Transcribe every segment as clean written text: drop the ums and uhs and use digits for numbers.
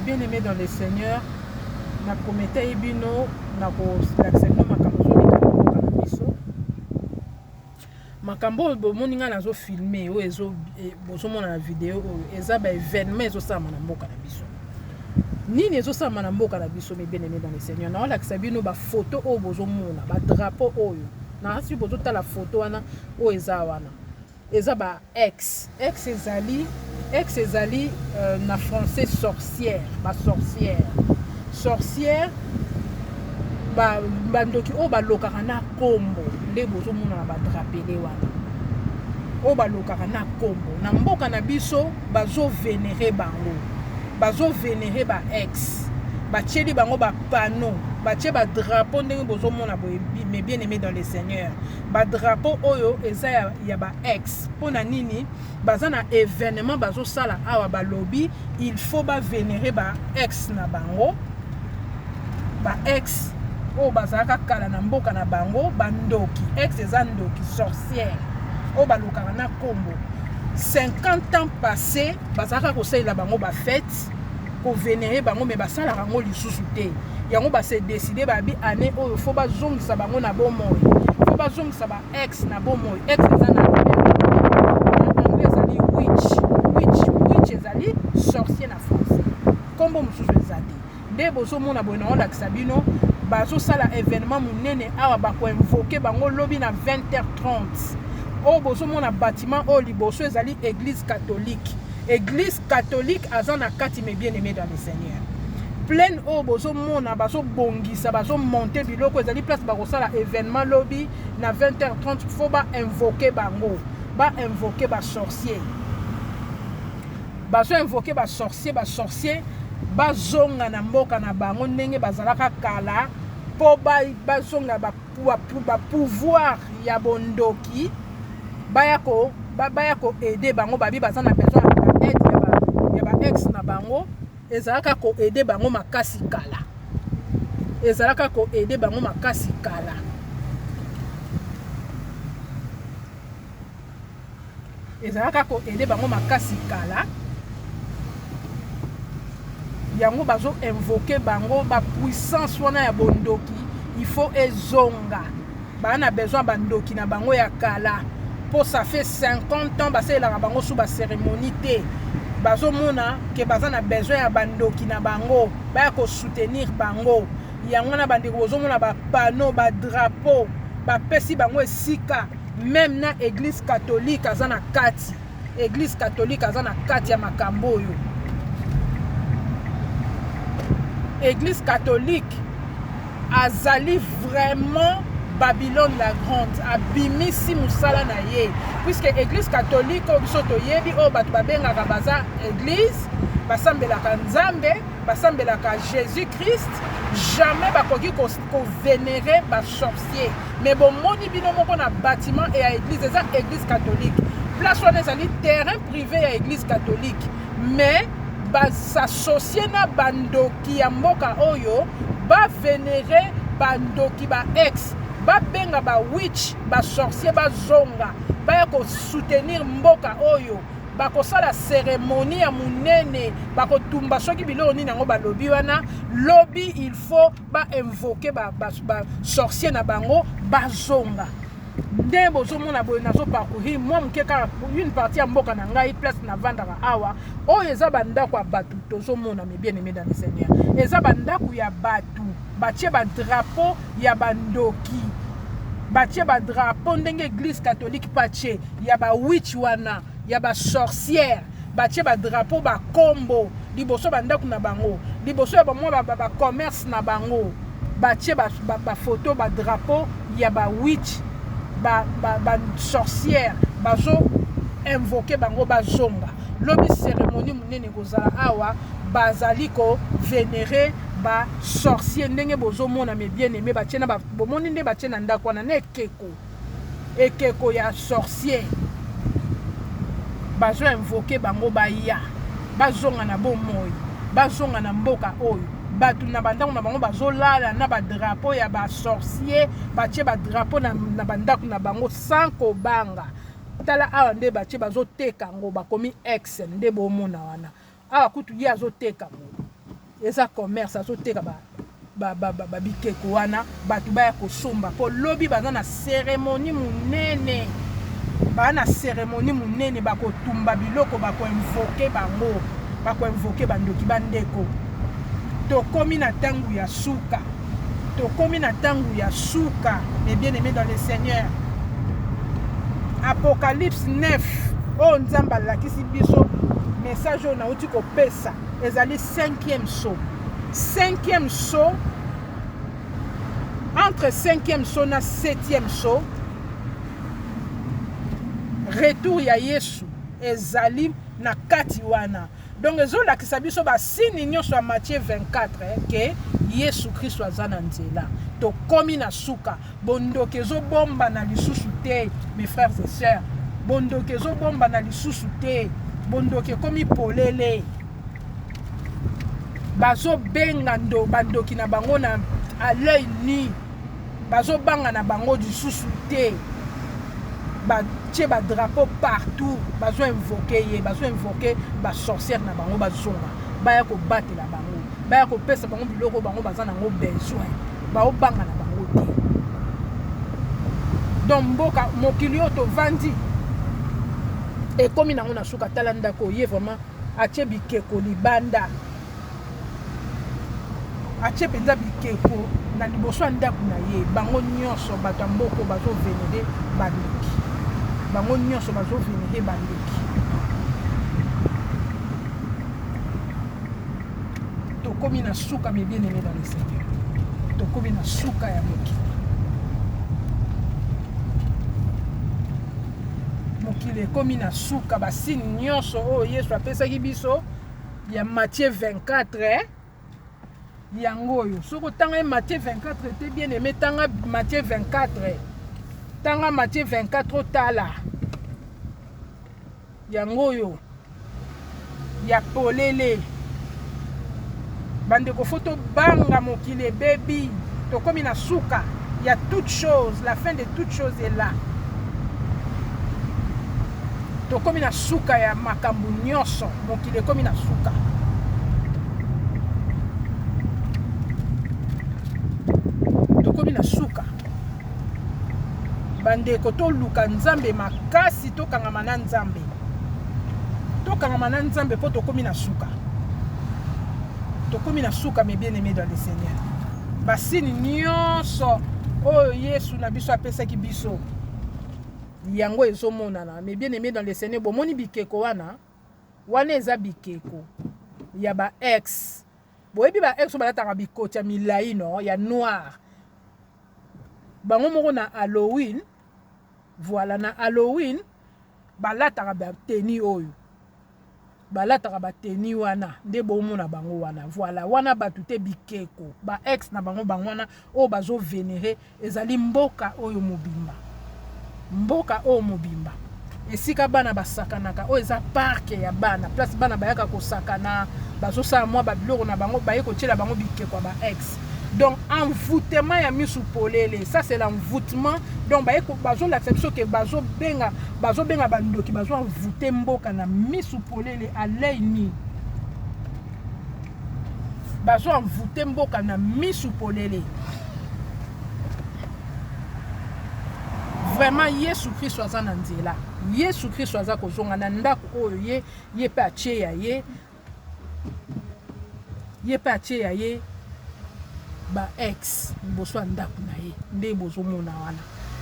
bien-aimés dans le Seigneur, na promettais bino na ko l'accès makambo bomoni nga nazo filmer o ezo bozomona na video o eza ba événement ezo sama na mboka na biso nini ezo sama na mboka na biso mes bien-aimés dans le Seigneur na wala kisabino ba photo o bozomona ba drapeau oyo na asi bozota la photo wana o eza wana eza ba ex ezali na français sorcière ba sorcière bandoki o balokaka na kombo nde bozomona na badrapele wana o balokaka na kombo na mboka na biso bazovénéré bango bazovénéré ba ex batieli bango bapano batie badrapeau ndenge bozomona boye mes bien-aimés dans le Seigneur badrapeau oyo eza ya ba ex mpona nini baza na événement bazosala awa balobi il faut bavénéré ba ex na bango ba ex o bazalaka kala na mboka na bango bandoki ex eza ndoki sorcière o balokaka na kombo 50 ans passé bazalaka kosalela bango bafete kovénéré bango me basalaka yango lisusu te yango base décide babi année oyo fo bazongisa bango na bomoi fo bazongisa ba ex na bomoi ex eza na anglais ezali witch ezali sorcier na français kombo mosusu eza te nde bozomona boye na olakisa bino bazosala événement munene awa bakoinvoke bango lobi na 20h30 o bozomona bâtiment o liboso ezali église catholique aza na kati mes bien-aimés dans le Seigneur pleine o bozomona bazobongisa bazomonte biloko ezali place bakosala événement lobi na 20h30 faut bainvoke bango bainvoke basorcier bazoinvoke basorcier bazonga na mboka na bango ndenge bazalaka kala po bazonga ba pouvoir ya bondoki baya ko aider bango babi baza na besoin ya ba ex na bango ezalaka ko aider bango makasi kala ezalaka ko aider bango makasi kala ezalaka ko aider bango makasi kala yango bazo invoquer bango ba puissance wana ya bondoki il faut ezonga bana besoin bandoki na bango ya kala po ça fait 50 ans basalelaka bango sous ba cérémonie te bazomona ke baza na besoin ya bandoki na bango baya ko soutenir bango yango na bandeko bozomona ba panneau ba drapeau ba pesi bango esika même na église catholique aza na kati ya makambo oyo Église catholique azali vraiment Babylone la grande abimisi musala na ye puisque église catholique o biso toyebi o bato babengaka baza église basambelaka nzambe basambelaka Jésus Christ jamais bakoki ko vénérer ba sorcier mais bomoni bino moko na bâtiment et à église eza église catholique place wana ezali terrain privé ya église catholique mais s'associer na bandoki ya mboka oyo ba vénérer bandoki ba ex ba benga ba witch ba sorcier ba zonga ba ko soutenir mboka oyo ba ko sala cérémonie ya munene ba ko tumba soki biloko nini yango ba lobi wana lobi il faut ba invoquer ba sorcier na bango ba zonga nde bozomona boye nazo parcourir moi mukeka une partie ya mboka na ngai place na vandaka awa oyo eza bandako ya batu tozomona mes bien-aimés dans le Seigneur eza bandako ya batu batie ba drapeau ya bandoki batie ba drapeau ndenge église catholique patie ya ba witch wana ya ba sorcière batie ba drapeau ba kombo liboso bandako na bango liboso ya ba mwa ba commerce na bango batie ba photo ba drapeau ya ba witch ba sorcière bazo invoquer bango bazonga lobi cérémonie munene kozala awa bazali ko vénérer ba sorcier ndenge bozomona mes bien-aimés batie na bomoni nde batie na ndako wana na ekeko ya sorcier bazo invoquer bango baya bazonga na bomoi bazonga na mboka oyo batu na bandako na bango bazolala na ba drapeau ya ba sorcier batie ba drapeau na bandako na bango sans kobanga tala awa nde batie bazoteka ngo bakomi ex nde bomona wana awa kutu ye azoteka ngo eza commerce azoteka bikeko wana bato baya kosomba mpo lobi baza na cérémonie monene bakotumba biloko bakoinvoke bango bakoinvoke bandoki bandeko tokomi na ntango ya suka mes bien-aimés dans le Seigneur. Apocalypse 9 oyo nzambe alakisi biso message oyo nauti kopesa ezali 5e saut. 5e saut, entre 5e saut na 7e saut, retour ya Yesu ezali na kati wana. Donc ezolakisa biso basini nyonso ya Matthieu 24 ke Yesu Kristo aza na nzela. Tokomi na suka, bondoki ezobomba na lisusu te, mes frères et sœurs. Bondoki ezobomba na lisusu te, bondoki ekomi polele. Bazobenga bandoki na bango na à l'œil nu, bazobanga na bango lisusu te. Batie ba drapeau partout, bazo invoquer ye, bazo invoquer ba sorcière na bango bazonga, baya ko batela bango, baya ko pesa bango biloko bango baza nango besoin, bao banga na bango te. Donc mboka mokili oyo tovandi ekomi nango na suka tala ndako ye vraiment atie bikeko libanda, atie penza bikeko na liboso ya ndako na ye, bango nyonso bato ya mboko bazo venere bandoki, bango nyonso bazo venere bandoki. Tokomi na suka, mes bien-aimés dans le Seigneur. Tokomi na suka ya mokili. Mokili ekomi na suka, basini nyonso oyo Yesu apesaki biso ya Matthieu 24 yango oyo. Soko tanga Matthieu 24 te bien-aimé, tanga Matthieu 24. Tanga Matthieu 24 tala. Yango oyo ya polele. Bandeko foto banga mokili baby. Tokomi na suka. Il y a toute chose, la fin de toute chose est là. Tokomi na suka ya makambu nyonso, mokili ekomi na suka. Tokomi na suka. Bandeko toluka nzambe makasi, tokangama na nzambe. Tokangama na nzambe po tokomi na suka. Tokomi na suka, mes bien-aimés dans le Seigneur. Basini nyonso oyo Yesu na biso apesaki biso yango ezomonana, mes bien-aimés dans le Seigneur. Bomoni bikeko wana eza bikeko ya ba ex. Boyebi ba ex balataka bikoti ya milai no ya noir. Bango moko na Halloween, voilà, na Halloween balataka ba teni oyo. Balataka ba teni wana nde bomona bango wana. Voilà, wana batu te bikeko. Ba ex na bango wana o bazo vénérer ezali mboka oyo mobimba. Mboka oyo mobimba. Esika bana basakanaka o eza parc ya bana, place bana bayaka kosakana, bazo sa mwa babiloko na bango baye kotiela bango bikeko ba ex. Donc envoûtement ya misu polele, ça c'est l'envoûtement. Donc bazo l'acception que bazo benga bandoki bazo envoûter mboka na misu polele à l'œil nu. Bazo envoûter mboka na misu polele. Vraiment Yesu Christ aza na nzela. Yesu Christ aza kozonga na ndako oyo ye pe atie ya ye. Ye pe atie ya ye ba ex liboso ndako na ye nde bozomona wana.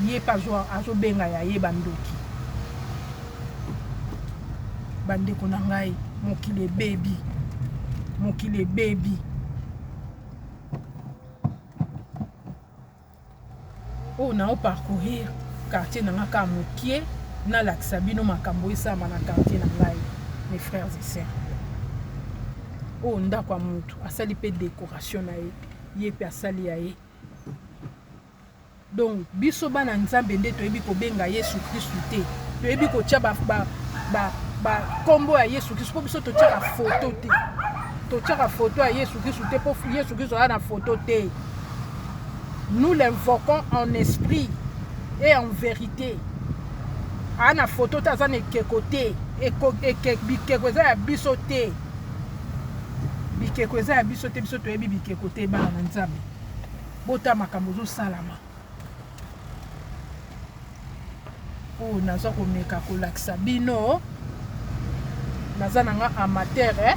Ye pa azobenga ya ye bandoki. Bandeko na ngai, mokili baby. Mokili baby. Oh na parcourir quartier na ngaka mokie na laksabino makambo esama na quartier na ngai, mes frères et sœurs. Oh ndako mutu asali pe décoration na ye pe asali ya ye. Donc biso bana nzambe nde toyebi kobenga Yesu Kristu te. Toyebi kotia ba kombo ya Yesu Kristu po biso totia photo te. Totia photo ya Yesu Kristu te po Yesu Kristu ana photo te. Nous l'invoquons en esprit et en vérité. Ana photo ta zane kekote et bikeko za ya biso te. bikeko eza ya biso te biso toyebi bikeko te bana na nzambe bota makambo ozosalama oyo naza komeka kolakisa bino naza na nga amateur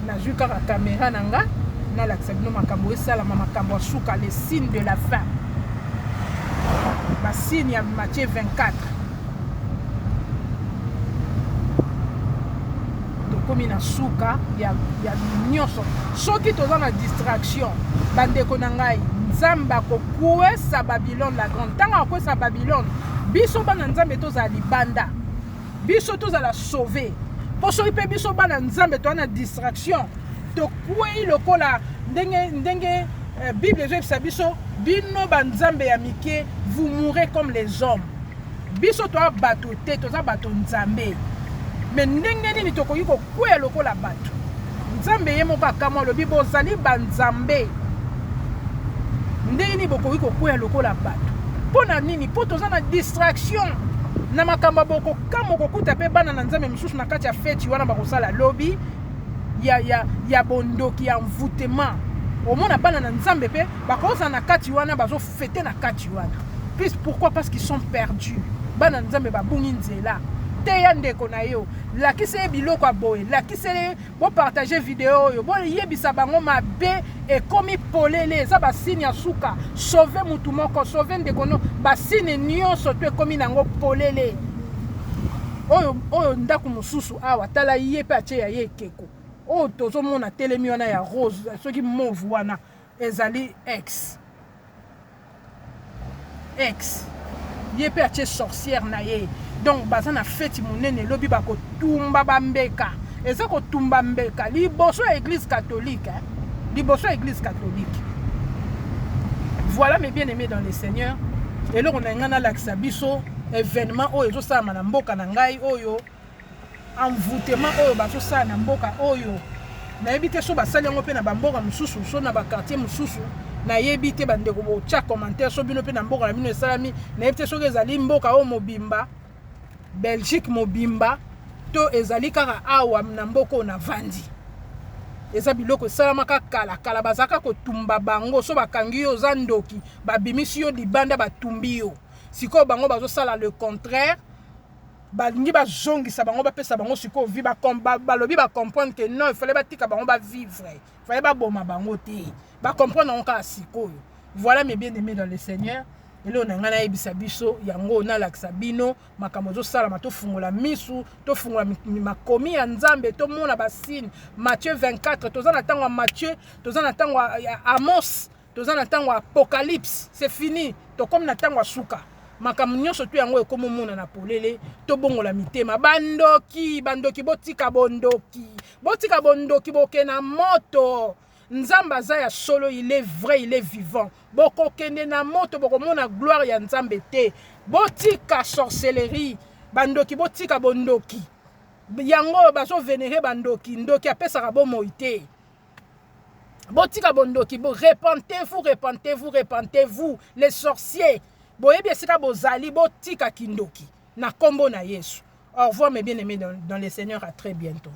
nazwi kaka kamera na nga nalakisa bino makambo esalama makambo asuka les signes de la fin basigne ya Matthieu 24 tokomi na suka ya nyonso soki toza na distraction bandeko na ngai nzambe akokwesa Babylone la grande ntango akokwesa Babylone biso bana nzambe tozala libanda biso tozala sauve mpo soki mpe biso bana nzambe toza na distraction tokwei lokola ndenge Bible ezoyebisa biso bino banzambe ya mike vous mourrez comme les hommes biso toza bato te toza bato nzambe me ndenge nini tokoki kokweya lokola bato nzambe ye moko akamwa alobi bozali banzambe ndenge nini bokoki kokweya lokola bato mpo na nini mpo toza na distraction na makambo bokokama okokuta mpe bana na nzambe mosusu na kati ya feti wana bakosala lobi ya bondoki ya envoûtement omona bana na nzambe mpe bakozala na kati wana bazofete na kati wana plus pourquoi parce qu'ils sont perdus bana nzambe babungi nzela te ya ndeko na yo lakisi ye biloko ya boye lakisi ye bopartage video oyo boyebisa bango mabe ekomi polele eza basine ya suka sauve mutu moko sauve ndeko no basine nyonso to ekomi nango polele oyo ndako mosusu awa tala ye mpe atie ya ye ekeko oyo tozomona telemi wana ya rose soki mauve wana ezali ex ye mpe atie sorcière na ye donc baza na feti monene lobi bakotumba bambeka eza kotumba mbeka liboso ya église catholique liboso ya église catholique. Voilà mes bien-aimés dans le Seigneur eloko na nga nalakisa biso événement oyo ezosalama na mboka na ngai oyo envoûtement oyo bazosala na mboka oyo nayebi te so basali yango mpe na bamboka mosusu so na bakartier mosusu nayebi te bandeko botya commentaire so bino mpe na mboka na bino esalami nayebi te soki ezali mboka oyo mobimba Belgique mobimba to ezali kaka awa na mboka oyo na vandi eza biloko esalamaka kala bazaka kotumba bango so bakangi yo oza ndoki babimisi yo libanda batumbi yo sikoyo bango bazosala le contraire balingi bazongisa bango bapesa bango sikoyo vi balobi bacomprendre que non il fallait batika bango bavivre il fallait baboma bango te bacomprendre yango kaka sikoyo. Voilà mes bien-aimés dans le Seigneur eloko na ngai nayebisa biso yango nalakisa bino makambo ezosalama tofungola misu tofungola makomi ya nzambe tomona basine Matthieu 24 toza na ntango ya Matthieu toza na ntango ya Amos toza na ntango ya Apocalypse c'est fini tokomi na ntango ya suka makambo nyonso to yango ekomomona na polele tobongola mitema bandoki botika bondoki boke na moto nzamba aza ya solo il est vrai il est vivant bokokende na moto bokomona gloire ya nzambe te botika sorcellerie bandoki botika bondoki yango bazo vénérer bandoki ndoki apesaka bomoi te botika bondoki repentez-vous les sorciers boyebi esika bozali botika kindoki na kombo na Yesu. Au revoir mes bien-aimés dans le Seigneur, à très bientôt.